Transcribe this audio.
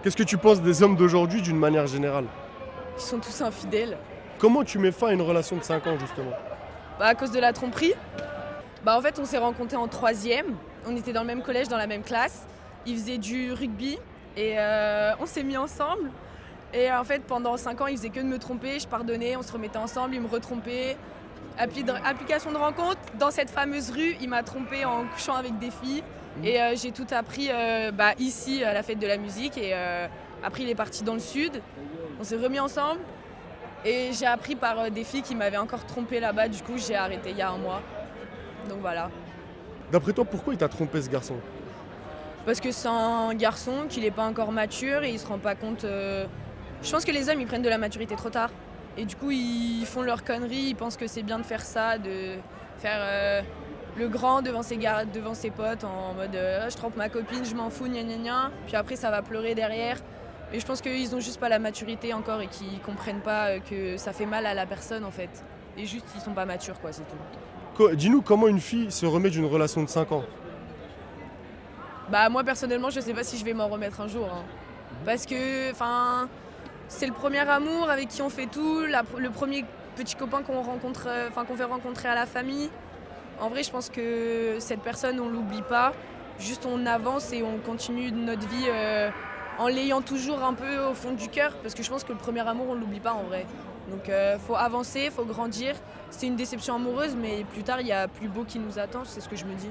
Qu'est-ce que tu penses des hommes d'aujourd'hui d'une manière générale? Ils sont tous infidèles. Comment tu mets fin à une relation de 5 ans justement? Bah, à cause de la tromperie. Bah, en fait, on s'est rencontrés en troisième. On était dans le même collège, dans la même classe. Ils faisaient du rugby et on s'est mis ensemble. Et en fait, pendant 5 ans, il faisait que de me tromper. Je pardonnais, on se remettait ensemble, il me retrompait. Application de rencontre, dans cette fameuse rue, il m'a trompé en couchant avec des filles. Et j'ai tout appris ici à la fête de la musique. Et après, il est parti dans le sud. On s'est remis ensemble. Et j'ai appris par des filles qui m'avaient encore trompé là-bas. Du coup, j'ai arrêté il y a un mois. Donc voilà. D'après toi, pourquoi il t'a trompé ce garçon? Parce que c'est un garçon, qu'il n'est pas encore mature et il se rend pas compte. Je pense que les hommes, ils prennent de la maturité trop tard. Et du coup, ils font leurs conneries, ils pensent que c'est bien de faire ça, de faire le grand devant ses potes en mode je trompe ma copine, je m'en fous, gna gna gna. Puis après, ça va pleurer derrière. Et je pense qu'ils ont juste pas la maturité encore et qu'ils comprennent pas que ça fait mal à la personne en fait. Et juste, ils sont pas matures, quoi, c'est tout. Dis-nous comment une fille se remet d'une relation de 5 ans? Bah moi personnellement je sais pas si je vais m'en remettre un jour, hein. Parce que c'est le premier amour avec qui on fait tout, le premier petit copain qu'on rencontre, qu'on fait rencontrer à la famille. En vrai je pense que cette personne on l'oublie pas, juste on avance et on continue notre vie en l'ayant toujours un peu au fond du cœur, parce que je pense que le premier amour on l'oublie pas en vrai. Donc faut avancer, faut grandir. C'est une déception amoureuse mais plus tard il y a plus beau qui nous attend, c'est ce que je me dis.